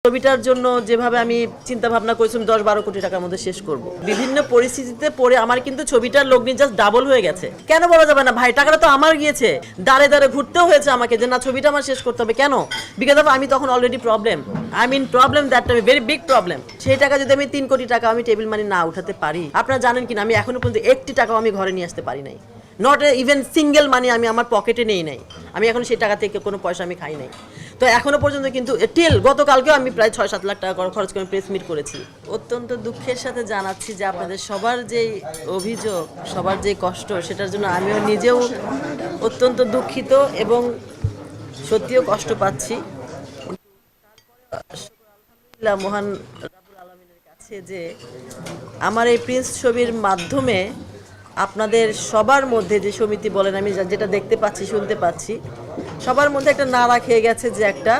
ছবিটার জন্য যেভাবে আমি চিন্তা ভাবনা করেছিলাম 10-12 কোটি টাকার মধ্যে শেষ করব। বিভিন্ন পরিস্থিতিতে পড়ে আমার কিন্তু ছবিটার লগ্নি জাস্ট ডাবল হয়ে গেছে। কেন বলা যাবে না ভাই, টাকাটা তো আমার গিয়েছে, দাঁড়ে দাঁড়ে ঘুরতেও হয়েছে আমাকে যে না ছবিটা আমার শেষ করতে হবে। কেন? বিকজ অফ আমি তখন already problem, problem that time very big problem. সেই টাকা যদি আমি 3 কোটি টাকা আমি টেবিল মানি না উঠাতে পারি, আপনারা জানেন কিনা আমি এখনো পর্যন্ত 1টি টাকাও আমি ঘরে নিয়ে আসতে পারি নাই। নট ইভেন সিঙ্গেল মানি আমি আমার পকেটে নেই নাই। আমি এখন সেই টাকা থেকে কোনো পয়সা আমি খাই নাই। তো এখনো পর্যন্ত কিন্তু টিল গতকালকেও আমি প্রায় 6-7 লাখ টাকা খরচ করে প্রেস মিট করেছি। অত্যন্ত দুঃখের সাথে জানাচ্ছি যে আপনাদের সবার যেই অভিযোগ, সবার যে কষ্ট, সেটার জন্য আমিও নিজেও অত্যন্ত দুঃখিত এবং সত্যিও কষ্ট পাচ্ছি। আলহামদুলিল্লাহ মহান রাব্বুল আলামিনের কাছে যে আমার এই প্রিন্স ছবির মাধ্যমে আপনাদের সবার মধ্যে যে সমিতি বলেন, আমি যেটা দেখতে পাচ্ছি শুনতে পাচ্ছি, সবার মধ্যে একটা নাড়া খেয়ে গেছে যে একটা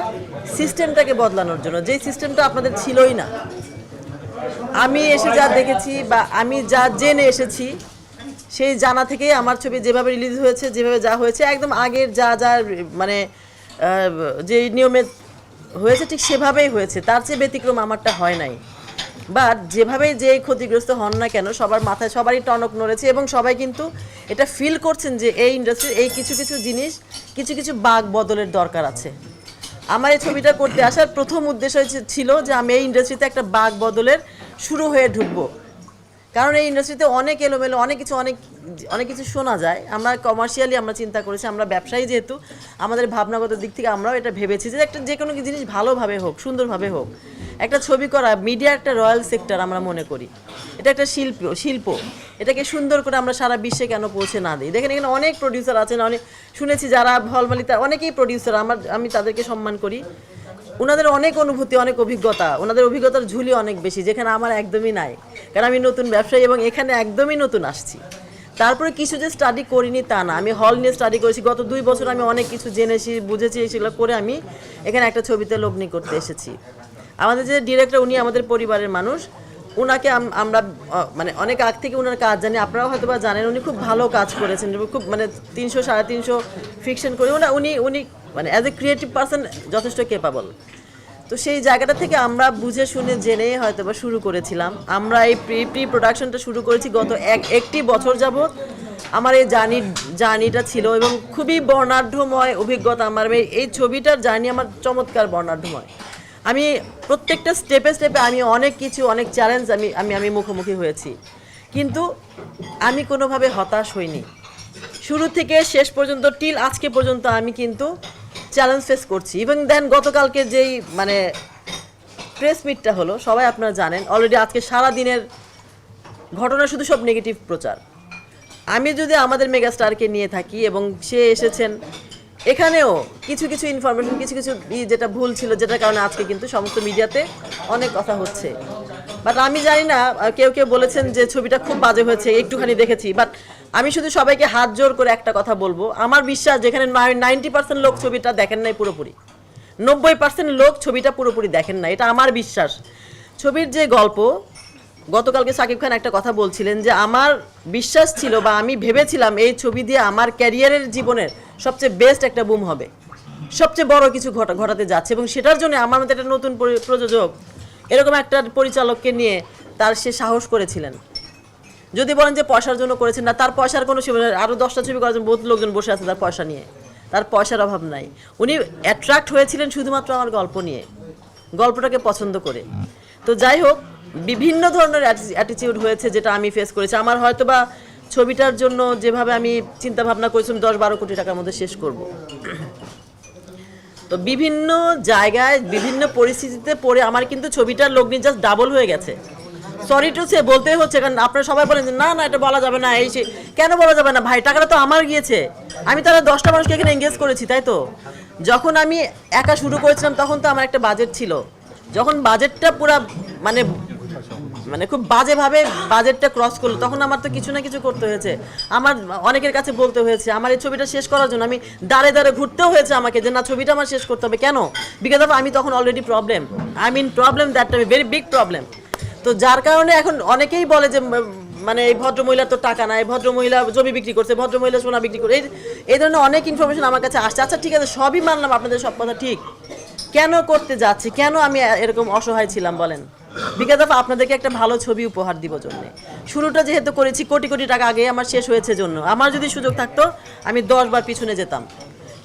সিস্টেমটাকে বদলানোর জন্য, যেই সিস্টেমটা আপনাদের ছিলই না। আমি এসে যা দেখেছি বা আমি যা জেনে এসেছি, সেই জানা থেকেই আমার ছবি যেভাবে রিলিজ হয়েছে, যেভাবে যা হয়েছে একদম আগের যা যা মানে যে নিয়মে হয়েছে ঠিক সেভাবেই হয়েছে, তার চেয়ে ব্যতিক্রম আমারটা হয় নাই। বাট যেভাবেই যে ক্ষতিগ্রস্ত হন না কেন, সবার মাথায় সবারই টনক নড়েছে এবং সবাই কিন্তু এটা ফিল করছেন যে এই ইন্ডাস্ট্রির এই কিছু কিছু জিনিস, কিছু কিছু বাক বদলের দরকার আছে। আমার এই ছবিটা করতে আসার প্রথম উদ্দেশ্য ছিল যে আমি এই ইন্ডাস্ট্রিতে একটা বাক বদলের শুরু হয়ে ঢুকবো। কারণ এই ইন্ডাস্ট্রিতে অনেক এলোমেলো, অনেক কিছু শোনা যায়। আমরা কমার্শিয়ালি আমরা চিন্তা করেছি, আমরা ব্যবসায়ী যেহেতু, আমাদের ভাবনাগত দিক থেকে আমরাও এটা ভেবেছি যে একটা যে কোনো জিনিস ভালোভাবে হোক, সুন্দরভাবে হোক। একটা ছবি করা মিডিয়া একটা রয়্যাল সেক্টর আমরা মনে করি, এটা একটা শিল্প। এটাকে সুন্দর করে আমরা সারা বিশ্বে কেন পৌঁছে না দিই? দেখেন এখানে অনেক প্রডিউসার আছেন, অনেক শুনেছি যারা হলমালিতে অনেকেই প্রডিউসার, আমি তাদেরকে সম্মান করি। ওনাদের অনেক অনুভূতি, অনেক অভিজ্ঞতা, ওনাদের অভিজ্ঞতার ঝুলি অনেক বেশি, যেখানে আমার একদমই নাই। কারণ আমি নতুন ব্যবসায়ী এবং এখানে একদমই নতুন আসছি। তারপরে কিছু যে স্টাডি করিনি তা না, আমি হল নিয়ে স্টাডি করেছি। গত 2 বছর আমি অনেক কিছু জেনেছি, বুঝেছি, সেগুলো করে আমি এখানে একটা ছবিতে লগ্নি করতে এসেছি। আমাদের যে ডিরেক্টর, উনি আমাদের পরিবারের মানুষ। ওনাকে আমরা মানে অনেক আগ থেকে ওনার কাজ জানি, আপনারাও হয়তো বা জানেন। উনি খুব ভালো কাজ করেছেন, খুব মানে 300-350 ফিকশন করে উনি মানে অ্যাজ এ ক্রিয়েটিভ পারসন যথেষ্ট ক্যাপাবল। তো সেই জায়গাটা থেকে আমরা বুঝে শুনে জেনে হয়তো বা শুরু করেছিলাম। আমরা এই প্রি প্রোডাকশনটা শুরু করেছি গত একটি বছর যাবৎ। আমার এই জার্নিটা ছিল এবং খুবই বর্ণাঢ্যময় অভিজ্ঞতা। আমার এই ছবিটার জার্নি আমার চমৎকার বর্ণাঢ্যময়। আমি প্রত্যেকটা স্টেপে আমি অনেক কিছু, অনেক চ্যালেঞ্জ আমি মুখোমুখি হয়েছি, কিন্তু আমি কোনোভাবে হতাশ হইনি। শুরু থেকে শেষ পর্যন্ত টিল আজকে পর্যন্ত আমি কিন্তু চ্যালেঞ্জ ফেস করছি। ইভেন দেন গতকালকে যেই মানে প্রেস মিটটা হলো, সবাই আপনারা জানেন অলরেডি। আজকে সারা দিনের ঘটনা শুধু সব নেগেটিভ প্রচার। আমি যদি আমাদের মেগাস্টারকে নিয়ে থাকি এবং সে এসেছেন, এখানেও কিছু কিছু ইনফরমেশন, কিছু যেটা ভুল ছিল, যেটার কারণে আজকে কিন্তু সমস্ত মিডিয়াতে অনেক কথা হচ্ছে। বাট আমি জানি না, কেউ বলেছেন যে ছবিটা খুব বাজে হয়েছে, একটুখানি দেখেছি। বাট আমি শুধু সবাইকে হাত জোর করে একটা কথা বলবো, আমার বিশ্বাস যেখানে 90% লোক ছবিটা দেখেন নাই পুরোপুরি, 90% লোক ছবিটা পুরোপুরি দেখেন না, এটা আমার বিশ্বাস। ছবির যে গল্প, গতকালকে সাকিব খান একটা কথা বলছিলেন যে আমার বিশ্বাস ছিল বা আমি ভেবেছিলাম এই ছবি দিয়ে আমার ক্যারিয়ারের জীবনের সবচেয়ে বেস্ট একটা বুম হবে, সবচেয়ে বড় কিছু ঘটাতে যাচ্ছে। এবং সেটার জন্য আমার মধ্যে একটা নতুন প্রযোজক, এরকম একটা পরিচালককে নিয়ে সে সাহস করেছিলেন। যদি বলেন যে পয়সার জন্য করেছেন, না, তার পয়সার কোনো আরও 10টা ছবি করার জন্য বহুত লোকজন বসে আছে তার পয়সা নিয়ে, তার পয়সার অভাব নাই। উনি অ্যাট্রাক্ট হয়েছিলেন শুধুমাত্র আমার গল্প নিয়ে, গল্পটাকে পছন্দ করে। তো যাই হোক, বিভিন্ন ধরনের অ্যাটিটিউড হয়েছে যেটা আমি ফেস করেছি। আমার হয়তো বা ছবিটার জন্য যেভাবে আমি চিন্তা ভাবনা করেছিলাম 10-12 কোটি টাকার মধ্যে শেষ করব, তো বিভিন্ন জায়গায় বিভিন্ন পরিস্থিতিতে পড়ে আমার কিন্তু ছবিটার লগ্নি জাস্ট ডাবল হয়ে গেছে। সরি টু সে বলতেই হচ্ছে, কারণ আপনারা সবাই বলেন যে না এটা বলা যাবে না, এই সে। কেন বলা যাবে না ভাই? টাকাটা তো আমার গিয়েছে, আমি তারা 10টা মানুষকে এখানে এঙ্গেজ করেছি, তাই তো? যখন আমি একা শুরু করেছিলাম তখন তো আমার একটা বাজেট ছিল। যখন বাজেটটা পুরা মানে খুব বাজেভাবে বাজেটটা ক্রস করলো, তখন আমার তো কিছু না কিছু করতে হয়েছে। আমার অনেকের কাছে বলতে হয়েছে, আমার এই ছবিটা শেষ করার জন্য আমি দাঁড়ে দাঁড়ে ঘুরতেও হয়েছে আমাকে যে না ছবিটা আমার শেষ করতে হবে। কেন? বিকজ অফ আমি তখন already problem, problem that time very big problem. তো যার কারণে এখন অনেকেই বলে যে মানে এই ভদ্রমহিলার তো টাকা নাই, ভদ্রমহিলা জমি বিক্রি করছে, ভদ্রমহিলা সোনা বিক্রি করে, এই ধরনের অনেক ইনফরমেশন আমার কাছে আসছে। আচ্ছা ঠিক আছে, সবই মানলাম, আপনাদের সব কথা ঠিক। কেন করতে যাচ্ছি, কেন আমি এরকম অসহায় ছিলাম বলেন? বিকজ অফ আপনাদেরকে একটা ভালো ছবি উপহার দিব জন্য। শুরুটা যেহেতু করেছি কোটি কোটি টাকা আগে আমার শেষ হয়েছে জন্য, আমার যদি সুযোগ থাকতো আমি 10 বার পিছনে যেতাম,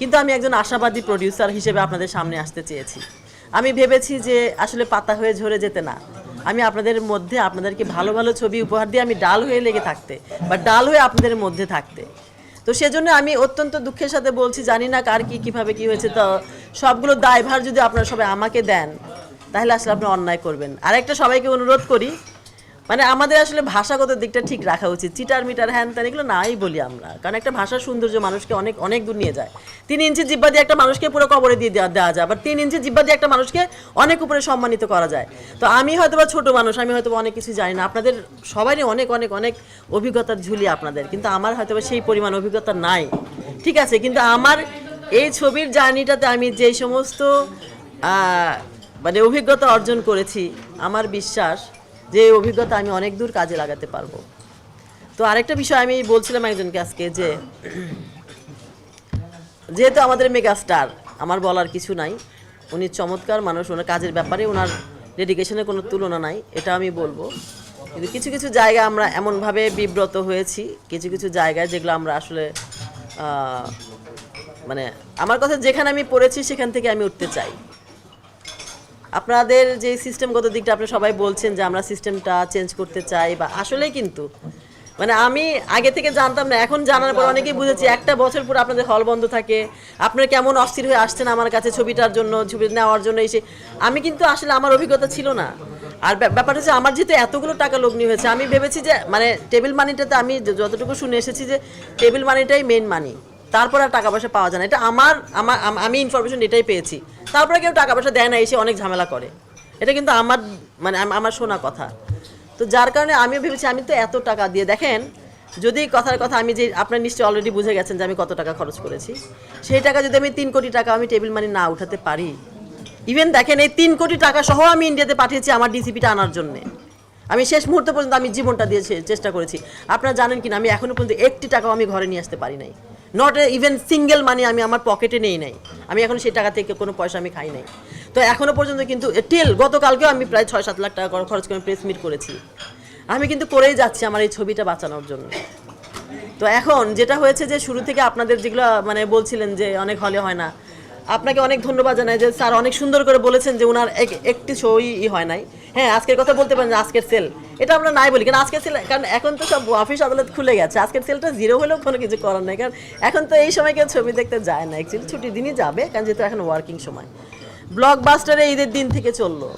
কিন্তু আমি একজন আশাবাদী প্রডিউসার হিসেবে আপনাদের সামনে আসতে চেয়েছি। আমি ভেবেছি যে আসলে পাতা হয়ে ঝরে যেতে না, আমি আপনাদের মধ্যে আপনাদেরকে ভালো ভালো ছবি উপহার দিয়ে আমি ডাল হয়ে লেগে থাকতে বা ডাল হয়ে আপনাদের মধ্যে থাকতে। তো সেজন্য আমি অত্যন্ত দুঃখের সাথে বলছি, জানি না কার কি কীভাবে কী হয়েছে, তো সবগুলো দায়ভার যদি আপনারা সবাই আমাকে দেন তাহলে আসলে আপনি অন্যায় করবেন। আরেকটা সবাইকে অনুরোধ করি, মানে আমাদের আসলে ভাষাগত দিকটা ঠিক রাখা উচিত। চিটার মিটার হ্যান ত্যান এগুলো নাই বলি আমরা, কারণ একটা ভাষার সৌন্দর্য মানুষকে অনেক অনেক দূর নিয়ে যায়। 3 ইঞ্চি জিব্বা দিয়ে একটা মানুষকে পুরো কবরে দিয়ে দেওয়া যায়, আবার 3 ইঞ্চি জিব্বা দিয়ে একটা মানুষকে অনেক উপরে সম্মানিত করা যায়। তো আমি হয়তো বা ছোটো মানুষ, আমি হয়তো অনেক কিছু জানি না, আপনাদের সবারই অনেক অনেক অনেক অভিজ্ঞতার ঝুলি আপনাদের, কিন্তু আমার হয়তো বা সেই পরিমাণ অভিজ্ঞতা নাই, ঠিক আছে? কিন্তু আমার এই ছবির জার্নিটাতে আমি যেই সমস্ত মানে অভিজ্ঞতা অর্জন করেছি, আমার বিশ্বাস যে এই অভিজ্ঞতা আমি অনেক দূর কাজে লাগাতে পারবো। তো আরেকটা বিষয় আমি বলছিলাম একজনকে আজকে, যে যেহেতু আমাদের মেগা স্টার, আমার বলার কিছু নাই, উনি চমৎকার মানুষ, ওনার কাজের ব্যাপারে ওনার ডেডিকেশনের কোনো তুলনা নাই, এটা আমি বলবো। কিন্তু কিছু কিছু জায়গায় আমরা এমনভাবে বিব্রত হয়েছি, কিছু কিছু জায়গায় যেগুলো আমরা আসলে মানে আমার কথা যেখানে আমি পড়েছি সেখান থেকে আমি উঠতে চাই। আপনাদের যে সিস্টেমগত দিকটা আপনি সবাই বলছেন যে আমরা সিস্টেমটা চেঞ্জ করতে চাই, বা আসলেই কিন্তু মানে আমি আগে থেকে জানতাম না, এখন জানার পর অনেকেই বুঝেছি। একটা বছর পুরো আপনাদের হল বন্ধ থাকে, আপনারা কেমন অস্থির হয়ে আসছেন আমার কাছে ছবিটার জন্য, ছবি নেওয়ার জন্য এসে। আমি কিন্তু আসলে আমার অভিজ্ঞতা ছিল না। আর ব্যাপার হচ্ছে আমার যেহেতু এতগুলো টাকা লগ্নি হয়েছে, আমি ভেবেছি যে মানে টেবিল মানিটাতে আমি যতটুকু শুনে এসেছি যে টেবিল মানিটাই মেইন মানি, তারপর আর টাকা পয়সা পাওয়া যায় না। এটা আমি ইনফরমেশন এটাই পেয়েছি। তারপরে কেউ টাকা পয়সা দেয় না, এসে অনেক ঝামেলা করে, এটা কিন্তু আমার মানে আমার শোনা কথা। তো যার কারণে আমিও ভেবেছি আমি তো এত টাকা দিয়ে, দেখেন যদি কথার কথা আমি যে আপনার নিশ্চয়ই অলরেডি বুঝে গেছেন যে আমি কত টাকা খরচ করেছি, সেই টাকা যদি আমি 3 কোটি টাকা আমি টেবিল মানি না উঠাতে পারি, ইভেন দেখেন এই 3 কোটি টাকা সহ আমি ইন্ডিয়াতে পাঠিয়েছি আমার ডিসিপিটা আনার জন্যে। আমি শেষ মুহূর্ত পর্যন্ত আমি জীবনটা দিয়ে চেষ্টা করেছি। আপনারা জানেন কিনা আমি এখনো পর্যন্ত 1টি টাকাও আমি ঘরে নিয়ে আসতে পারি নাই, নট ইভেন সিঙ্গেল মানি আমি আমার পকেটে নেই নাই, আমি এখন সেই টাকা থেকে কোনো পয়সা আমি খাই নাই। তো এখনো পর্যন্ত কিন্তু টিল গতকালকেও আমি প্রায় 6-7 লাখ টাকা খরচ করে প্রেস মিট করেছি। আমি কিন্তু করেই যাচ্ছি আমার এই ছবিটা বাঁচানোর জন্য। তো এখন যেটা হয়েছে যে শুরু থেকে আপনাদের যেগুলো মানে বলছিলেন যে অনেক হলে হয় না, আপনাকে অনেক ধন্যবাদ জানাই যে স্যার অনেক সুন্দর করে বলেছেন যে ওনার একটি শোই হয় নাই। হ্যাঁ, আজকের কথা বলতে পারেন যে আজকের সেল, এটা আমরা নাই বলি, কারণ আজকের সেল, কারণ এখন তো সব অফিস আদালত খুলে গেছে, আজকের সেলটা 0 হলেও কোনো কিছু করার নাই, কারণ এখন তো এই সময় কেউ ছবি দেখতে যায় না, অ্যাকচুয়ালি ছুটির দিনই যাবে, কারণ যেহেতু এখন ওয়ার্কিং সময়। ব্লকবাস্টারে ঈদের দিন থেকে চললো।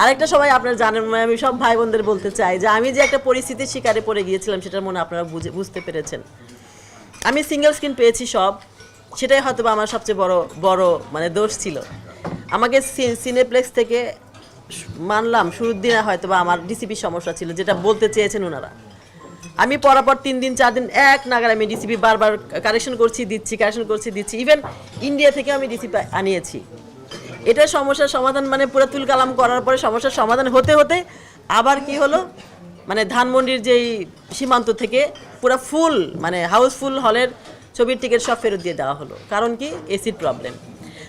আরেকটা সবাই আপনারা জানেন, আমি সব ভাই বোনদের বলতে চাই যে আমি যে একটা পরিস্থিতির শিকারে পড়ে গিয়েছিলাম সেটার মনে আপনারা বুঝতে পেরেছেন। আমি সিঙ্গেল স্ক্রিন পেয়েছি সব, সেটাই হয়তো আমার সবচেয়ে বড় মানে দোষ ছিল। আমাকে সিনেপ্লেক্স থেকে মানলাম শুরুর দিনে হয়তো বা আমার ডিসিপির সমস্যা ছিল, যেটা বলতে চেয়েছেন ওনারা। আমি পরাপর 3 দিন 4 দিন এক নাগারে আমি ডিসিপি বারবার কারেকশন করছি দিচ্ছি, ইভেন ইন্ডিয়া থেকে আমি ডিসিপি আনিয়েছি। এটা সমস্যার সমাধান মানে পুরো তুলকালাম করার পরে সমস্যার সমাধান হতে হতে আবার কি হলো, মানে ধানমন্ডির যেই সীমান্ত থেকে পুরো ফুল মানে হাউসফুল হলের ছবির টিকিট সব ফেরত দিয়ে দেওয়া হলো। কারণ কি? এসির প্রবলেম।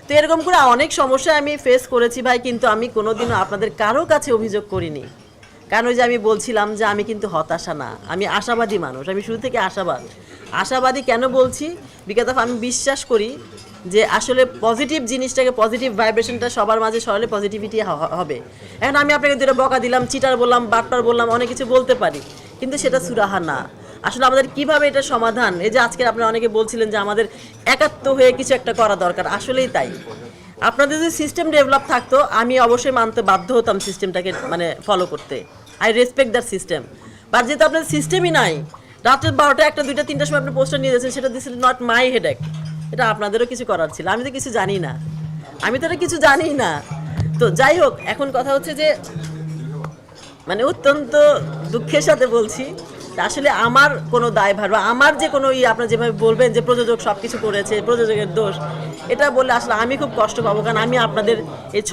তো এরকম করে অনেক সমস্যা আমি ফেস করেছি ভাই, কিন্তু আমি কোনোদিনও আপনাদের কারো কাছে অভিযোগ করিনি। কারণ ওই যে আমি বলছিলাম যে আমি কিন্তু হতাশা না, আমি আশাবাদী মানুষ, আমি শুরু থেকে আশাবাদী কেন বলছি? বিকজ অফ আমি বিশ্বাস করি যে আসলে পজিটিভ জিনিসটাকে, পজিটিভ ভাইব্রেশনটা সবার মাঝে সরালে পজিটিভিটি হবে। এখন আমি আপনাকে দুটো বকা দিলাম, চিটার বললাম, বাটপার বললাম, অনেক কিছু বলতে পারি, কিন্তু সেটা সুরাহা না। আসলে আমাদের কিভাবে এটা সমাধান, এই যে আজকে আপনারা অনেকে বলছিলেন যে আমাদের একাত্ম হয়ে কিছু একটা করা দরকার, আসলেই তাই। আপনাদের যদি সিস্টেম ডেভেলপ থাকতো আমি অবশ্যই মানতে বাধ্য হতাম সিস্টেমটাকে মানে ফলো করতে, I respect that system. But যেহেতু আপনাদের সিস্টেমই নাই, রাত্রের 12টা 1টা 2টা 3টার সময় আপনি পোস্টার নিয়ে যাচ্ছেন, সেটা this is not my headache, এটা আপনাদেরও কিছু করার ছিল। আমি তো কিছু জানি না, কিছু জানি না। তো যাই হোক, এখন কথা হচ্ছে যে মানে অত্যন্ত দুঃখের সাথে বলছি আসলে আমার কোনো দায়ভার বা আমার যে কোনো আপনারা যেভাবে বলবেন যে প্রযোজক সব কিছু করেছে, প্রযোজকের দোষ, এটা বললে আসলে আমি খুব কষ্ট পাবো, কারণ আমি আপনাদের এই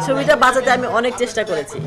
ছবিটা বাঁচাতে আমি অনেক চেষ্টা করেছি।